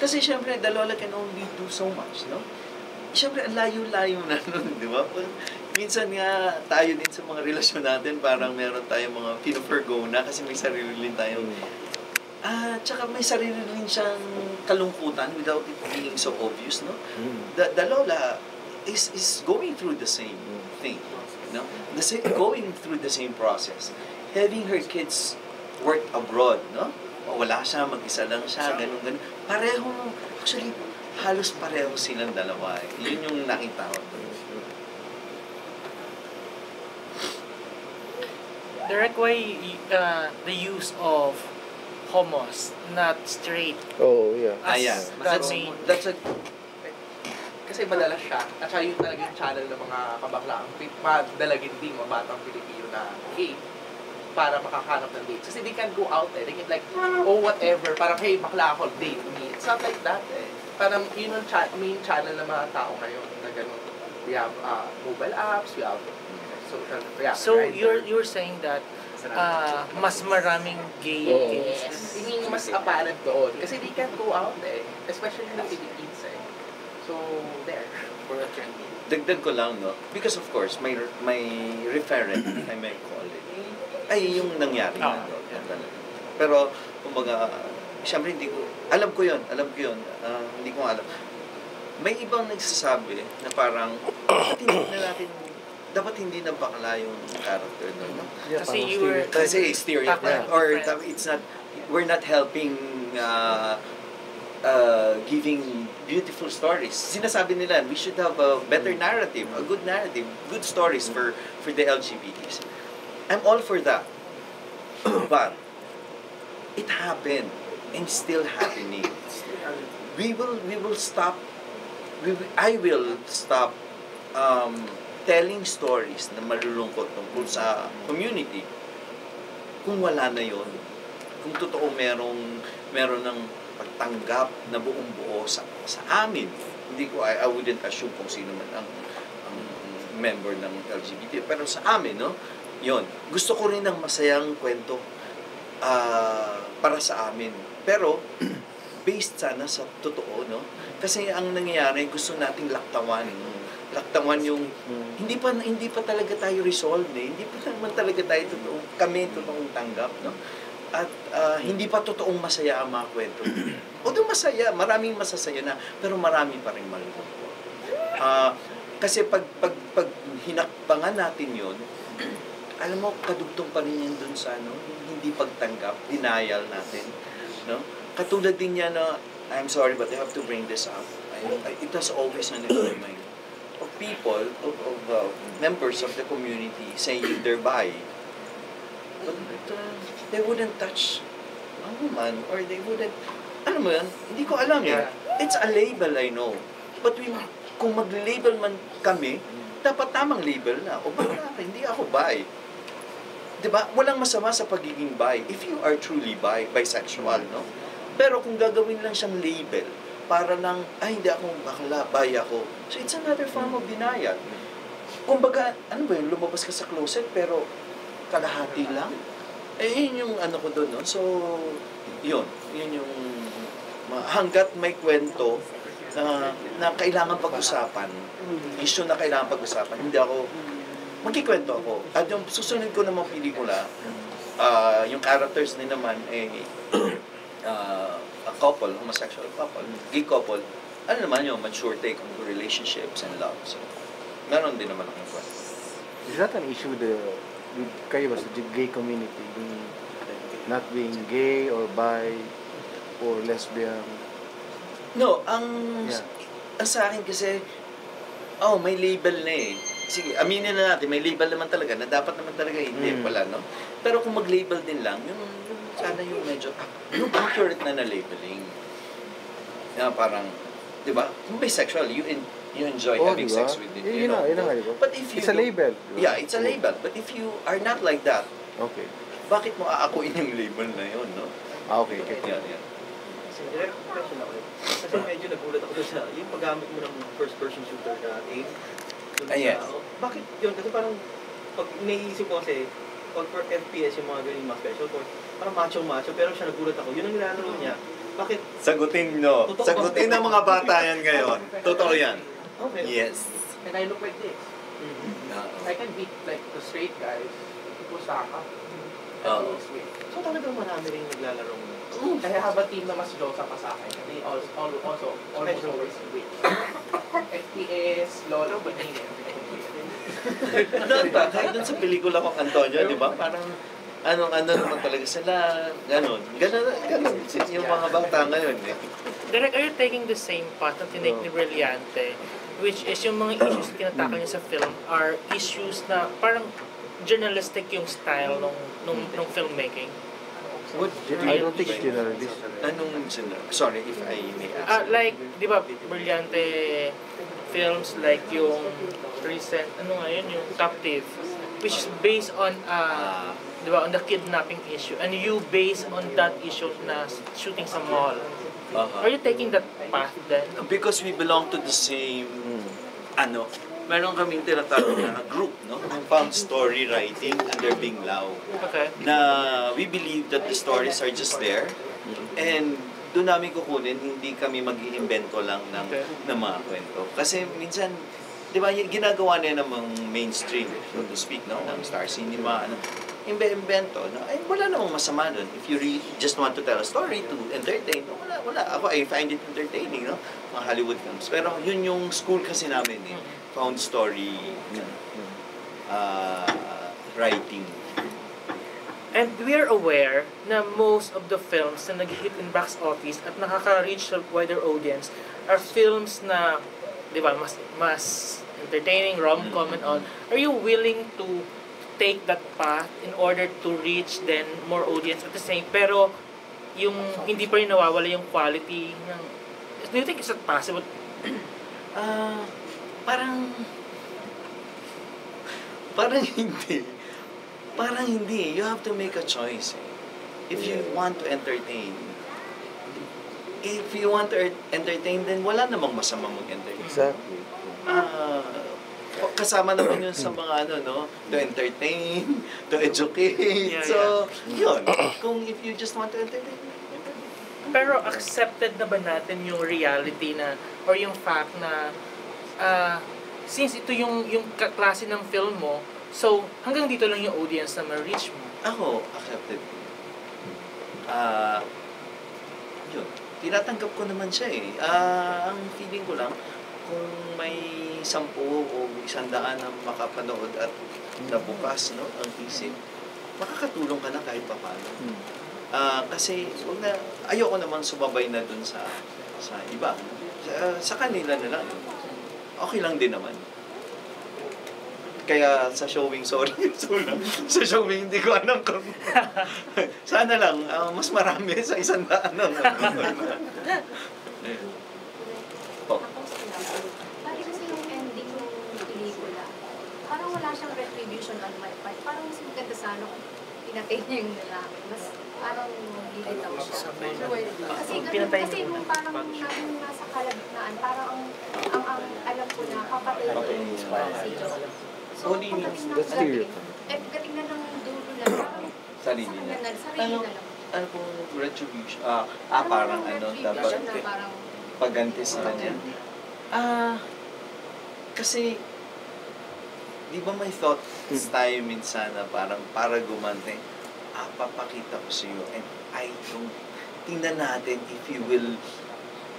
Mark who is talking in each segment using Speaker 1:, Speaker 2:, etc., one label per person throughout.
Speaker 1: Kasi syempre, the lola can only do so much, no? Syempre, ang layo-layo na nun, di ba? Minsan nga, tayo din sa mga relasyon natin, parang meron tayong mga pino-forgo na kasi may sarili rin tayong... tsaka may sarili rin siyang kalungkutan without it being so obvious, no? The lola is going through the same thing, no? Going through the same process. Having her kids work abroad, no? Wala siya, mag-isa lang siya, ganun. Pareho, actually, halos pareho silang dalawa. Yun yung nakita ko.
Speaker 2: Direct way, the use of homos, not straight.
Speaker 3: Oh, yeah.
Speaker 1: That's a...
Speaker 4: Kasi madalas siya, at saka yun talaga yung channel ng mga kabaklang, madalagin din mga batang Pilipino na gay para makahanap ng dates. Kasi they can go out they can like, oh whatever, parang hey, bakla ako, date me. It's not like that Parang yun ang main channel ng mga tao ngayon na gano'n. We have mobile apps, we have social,
Speaker 2: so you're saying that mas maraming gay cases.
Speaker 4: I mean, mas apparent doon. Kasi they can't go out especially in the Philippines So, there, for a trend.
Speaker 1: Dagdag ko lang, no? Because of course, may referent, if I may call it, ay yung nangyari na doon. Pero, kumbaga, siyempre hindi ko, alam ko yun, hindi ko alam. May ibang nagsasabi na parang, dapat hindi na bakla yung character doon, no? Kasi stereotype, or it's not, we're not helping giving beautiful stories. Sinasabi nila, we should have a better narrative, a good narrative, good stories for the LGBTs. I'm all for that. But it happened and still happening. I will stop telling stories na malulungkot tungkol sa community kung wala na yon. Kung totoo meron ng pagtanggap na buong-buo sa amin. Hindi ko, I wouldn't assume kung sino man ang member ng LGBT. Pero sa amin, no? Yun. Gusto ko rin ng masayang kwento para sa amin. Pero, based sana sa totoo, no? Kasi ang nangyayari, gusto nating laktawan yung hindi pa talaga tayo resolved hindi pa naman talaga tayo totoong tanggap, no? At hindi pa totoong masaya ang mga kwento. Although masaya, maraming masasaya na, pero marami pa rin malulungkot. Kasi pag hinakbangan natin yun, alam mo, kadugtong pa rin yan dun sa hindi pagtanggap, denial natin. No? Katulad din yan na, I'm sorry but I have to bring this up. It has always on my mind. Of people, of members of the community saying they're bi. But they wouldn't touch a woman or they wouldn't, ano mo yan? Hindi ko alam It's a label, I know. But kung mag-label man kami, dapat tamang label na. O bakit hindi ako bi? Diba? Walang masama sa pagiging bi. If you are truly bisexual, no? Pero kung gagawin lang siyang label, para lang, hindi ako bakla, bi ako. So it's another form of denial. Kumbaga, ano ba yun? Lumabas ka sa closet, pero kalahati lang. Yun yung ano ko doon, no? So, yun yung hanggat may kwento na kailangan pag-usapan, issue na kailangan pag-usapan, hindi ako, magkikwento ako. At yung susunod ko namang pelikula, yung characters din naman, a couple, homosexual couple, gay couple, ano naman yung mature take on relationships and love. So, meron din naman akong kwento.
Speaker 3: Is that an issue with kayo ba sa gay community, not being gay or bi or lesbian?
Speaker 1: No, ang sa akin kasi, may label na Sige, aminin na natin, may label naman talaga na dapat naman talaga hindi wala, no? Pero kung mag-label din lang, yung sana yung medyo, yung accurate na labeling. Parang, di ba? Kung bisexual, you enjoy having sex with it. But if you
Speaker 3: it's a label.
Speaker 1: Yeah, it's a label. But if you are not like that,
Speaker 3: okay,
Speaker 1: bakit mo aakuin yung label na yun, no?
Speaker 3: Okay.
Speaker 1: Yan.
Speaker 5: Direct question ako Kasi medyo nagulat ako doon sa, yung paggamit mo ng first-person shooter na aim. Bakit yun? Kasi parang, pag iniisip ko kasi, pag for FPS yung mga ganyan, mga special force, parang macho-macho, pero siya nagulat ako. Yun ang nilalaro niya. Bakit?
Speaker 1: Sagutin nyo.
Speaker 5: Totoo
Speaker 1: Sagutin
Speaker 5: ba?
Speaker 1: ng mga bata yan ngayon. Totoo yan.
Speaker 5: Okay.
Speaker 1: Yes.
Speaker 4: And I look like this. I can beat like the straight guys. Kusaka.
Speaker 1: Oo.
Speaker 5: So talagang marami rin naglalaro mo.
Speaker 4: I have a team na mas Josa pa sa akin. And they also almost always win. FPS, LOL,
Speaker 1: Kahit dun sa pelikula ko, Antonio, di ba? Parang, ano naman talaga sila, ganon yung mga bata ngayon eh.
Speaker 2: Derek, are you taking the same path na tinake ni Brillante, which is yung mga issues na tinatakal niya sa film are issues na parang journalistic yung style nung filmmaking?
Speaker 1: What
Speaker 3: I don't think it's generalist.
Speaker 1: Anong sorry if I may ask.
Speaker 2: Like, di ba, Brillante films like yung recent, ano nga yun, yung Captive, which is based on, di ba, on the kidnapping issue, and you based on that issue na shooting sa mall. Are you taking that path then?
Speaker 1: Because we belong to the same, meron kaming tinatawag na group, no? Yung found story writing under Bing Lao.
Speaker 2: Okay.
Speaker 1: Na we believe that the stories are just there, and doon namin kukunin, hindi kami mag-iimbento lang ng mga kwento. Kasi minsan, di ba, ginagawa na ng mga mainstream, so to speak, no? Ng Star Cinema, imbento, no? Ay, wala namang masama doon. If you really just want to tell a story to entertain, no? Wala. Ako, I find it entertaining, no? Mga Hollywood films. Pero yun yung school kasi namin, eh. Found story writing.
Speaker 2: And we are aware na most of the films na nag-hit in box office at nakaka-reach a wider audience are films na, di ba, mas entertaining, rom-com and all. Are you willing to take that path in order to reach then more audience at the same, pero yung hindi pa rin nawawala yung quality ng, do you think is that possible?
Speaker 1: Parang hindi. Parang hindi. You have to make a choice. If you want to entertain, then wala namang masama mag-entertain.
Speaker 3: Exactly.
Speaker 1: Kasama naman yun sa mga to entertain, to educate.
Speaker 2: Yeah,
Speaker 1: So, yun. If you just want to entertain.
Speaker 2: Pero accepted na ba natin yung reality na, or yung fact na, since ito yung klase ng film mo, so hanggang dito lang yung audience na ma-reach mo?
Speaker 1: Ako, accepted. Yun. Tinatanggap ko naman siya eh. Ang feeling ko lang, kung may 10 o 100 na makapanood at nabukas, no, ang isip, makakatulong ka na kahit pa paano. Kasi ayoko naman sumabay na dun sa iba. Sa kanila na lang. Okay lang din naman. Kaya sa showing, sorry, sa showing hindi ko alam kung sana lang, mas marami sa 100 na.
Speaker 6: Pati kasi yung ending ng pelikula, parang wala siyang retribution on my part. Parang mas maganda sana kung pinatay niya yung lalaki. Mas parang lilitaw siya. Kasi nung parang namin nasa kalagitnaan, parang ang alam ko na papatay ko si Joe. So,
Speaker 3: That's clear.
Speaker 6: pagdating na ng dulo na lang,
Speaker 1: Sarili niya.
Speaker 6: sarili na lang.
Speaker 1: Ano pong retribution?
Speaker 6: Parang
Speaker 1: parang
Speaker 6: retribution
Speaker 1: dapat
Speaker 6: na parang
Speaker 1: pagganti sa kanya. Kasi, di ba may thoughts tayo minsan na parang para gumante, papakita ko sa iyo and I don't, tingnan natin if you will,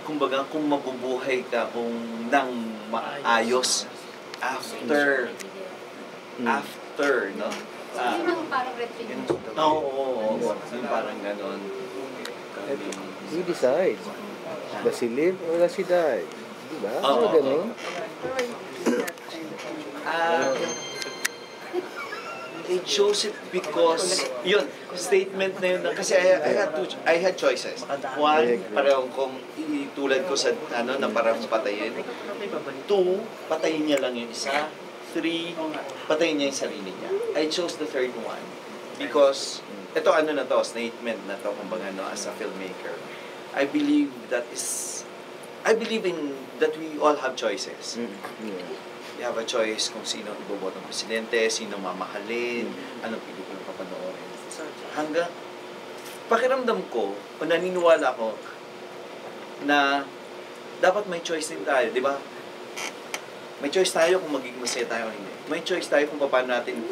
Speaker 1: kumbaga, kung mabubuhay ka kung nang maayos after, no?
Speaker 6: yun ang parang retribution.
Speaker 1: Oo, yung parang ganon.
Speaker 3: We decide. Does he live or does he die? Diba?
Speaker 1: Oo.
Speaker 3: Ganun.
Speaker 1: They chose it because yun, statement na yun, kasi I had choices. One, parang kung itulad ko sa na parang patayin. 2, patayin niya lang yung isa. 3, patayin niya yung sarili niya. I chose the third one because ito statement na to kumbaga as a filmmaker. I believe in that we all have choices. We have a choice kung sino iboboto ng presidente, sino mamahalin, anong pelikula papanoorin. Hanggang pakiramdam ko, o naniniwala ko, na dapat may choice din tayo, di ba? May choice tayo kung magiging masaya tayo o hindi. May choice tayo kung paano natin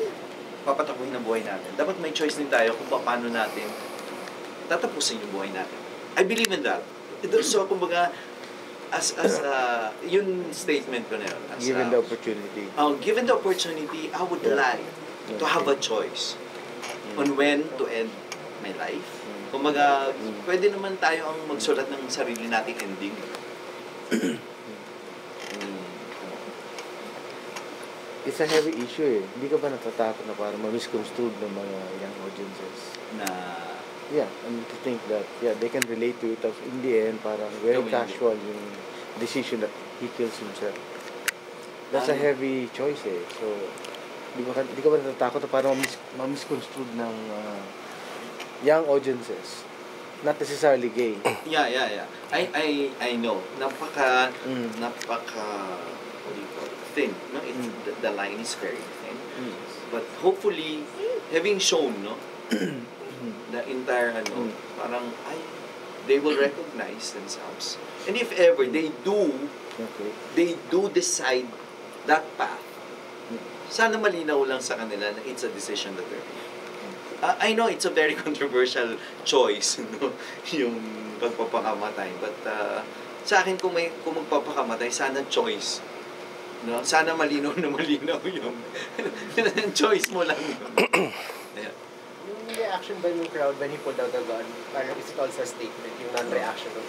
Speaker 1: papatakuhin ang buhay natin. Dapat may choice din tayo kung paano natin tatapusin yung buhay natin. I believe in that. So, kumbaga, yung statement ko na yun.
Speaker 3: Given the opportunity.
Speaker 1: Given the opportunity, I would like to have a choice on when to end my life. Kumbaga, pwede naman tayo ang magsulat ng sarili nating ending.
Speaker 3: It's a heavy issue eh. Hindi ka ba natatakot na parang ma-misconstrued ng mga young audiences?
Speaker 1: Na,
Speaker 3: Yeah, and to think that, they can relate to it. Tapos in the end, parang very casual yung decision that he kills himself. That's a heavy choice eh. So, di ka ba natatakot na parang ma-misconstrued ng young audiences? Not necessarily gay.
Speaker 1: yeah. I know. Napaka, what do you call it? Thin. No? The line is very thin. But hopefully, having shown, no? The entire, parang, they will recognize themselves. And if ever they do decide that path, sana malinaw lang sa kanila na it's a decision that they're making. I know it's a very controversial choice, no? Yung pagpapakamatay. But sa akin, kung magpapakamatay, sana choice. No? Sana malinaw yung choice mo lang yun. Yeah.
Speaker 7: Yung reaction ba ng crowd when he pulled out the gun, parang is it also a statement, yung non-reaction of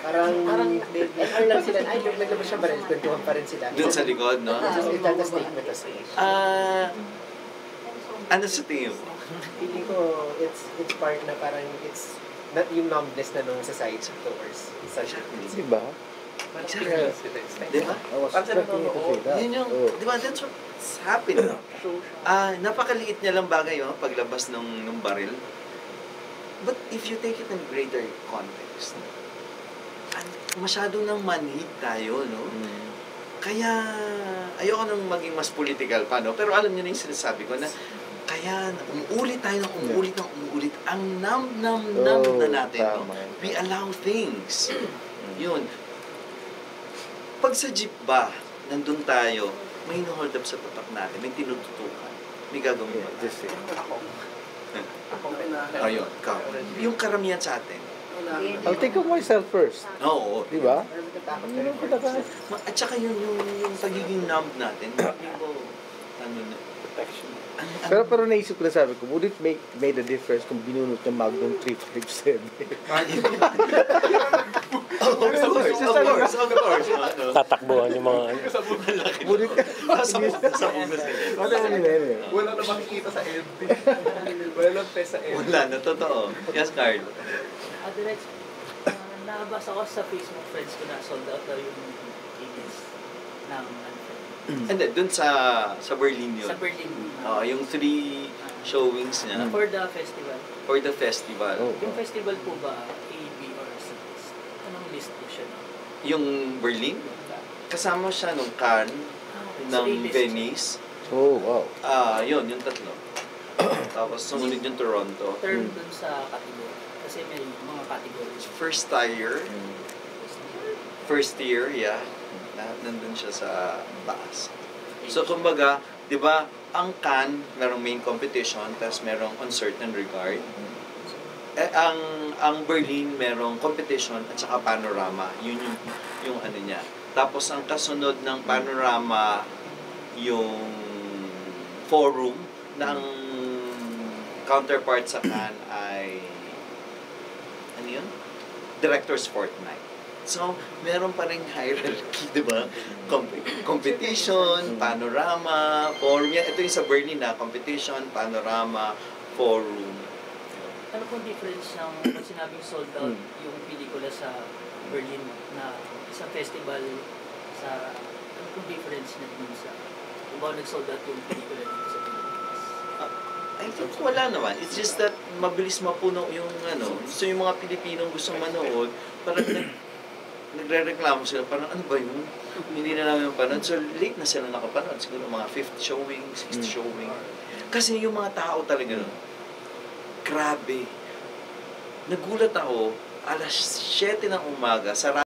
Speaker 7: parang ano lang sila, ay, naglabas siya baril, kwentuhan pa rin sila.
Speaker 1: Doon sa likod, no?
Speaker 7: Is that a statement as well?
Speaker 1: Ano sa tingin mo?
Speaker 7: Feeling ko, it's part na parang, it's not yung numbness na nung society towards such actions.
Speaker 3: Diba?
Speaker 1: Diba?
Speaker 3: I was expecting you to say that.
Speaker 1: Yun yung, diba, that's what's happening. Napakaliit niya lang bagay, paglabas ng baril. But if you take it in greater context, masyado nang manhid tayo, no? Kaya, ayoko nang maging mas political pa, no? Pero alam niyo na yung sinasabi ko na, kaya umuulit tayo ng umuulit. Ang numb na natin, no? We allow things. Yun. Pag sa jeep ba, nandun tayo, may hold up sa tatak natin, may tinututukan, may gagawin ba? Ayun, yung karamihan sa atin.
Speaker 3: I'll think of myself first.
Speaker 1: Oo.
Speaker 3: Diba?
Speaker 1: At saka yung pagiging numb natin, hindi ko, protection.
Speaker 3: Pero naisip ko na, sabi ko, would it made a difference kung binunot ng Magnum 357?
Speaker 1: Of course.
Speaker 8: Tatakbuhan yung mga
Speaker 3: Would it...
Speaker 4: Wala na makikita sa end. Wala lang test sa end.
Speaker 1: Wala na, totoo. Yes, Carl.
Speaker 2: Direct, nabasa ko sa Facebook friends ko na sold out daw yung tickets ng
Speaker 1: And then, dun sa Berlin yun.
Speaker 2: sa Berlin.
Speaker 1: Yung 3 showings niya
Speaker 2: For the festival.
Speaker 1: for the festival.
Speaker 2: Yung festival po ba, AB or CDs? Anong list po siya?
Speaker 1: Yung Berlin, kasama siya nung Cannes, ng Venice.
Speaker 3: Oh, wow.
Speaker 1: Yun, yung tatlo. Tapos sumunod yung Toronto.
Speaker 2: Third dun sa category. Kasi may mga categories.
Speaker 1: First year, yeah. Nandun siya sa taas. So, kumbaga, di ba, ang Cannes, merong main competition, tapos merong uncertain regard. Ang Berlin, merong competition at saka panorama. Yun yung ano niya. Tapos, ang kasunod ng panorama, yung forum, ng counterpart sa Cannes ay, ano yun? Director's Fortnight. So, meron pa rin hierarchy, di ba? Competition, panorama, forum. Ito yung sa Berlin na, competition, panorama, forum.
Speaker 2: Ano pong difference ng pag sinabing sold out yung pelikula sa Berlin na sa festival sa ano pong difference na dun sa kung ba nag-sold out yung pelikula dito sa Pilipinas?
Speaker 1: I think wala naman. It's just that mabilis mapuno yung ano. So yung mga Pilipinong gusto manood, parang nagre-reklamo sila, parang ano ba yun? Hindi na namin mapanood. So late na sila nakapanood. Siguro mga 5th showing, 6th showing. Kasi yung mga tao talaga nun, grabe. Nagulat ako, alas 7 ng umaga, sa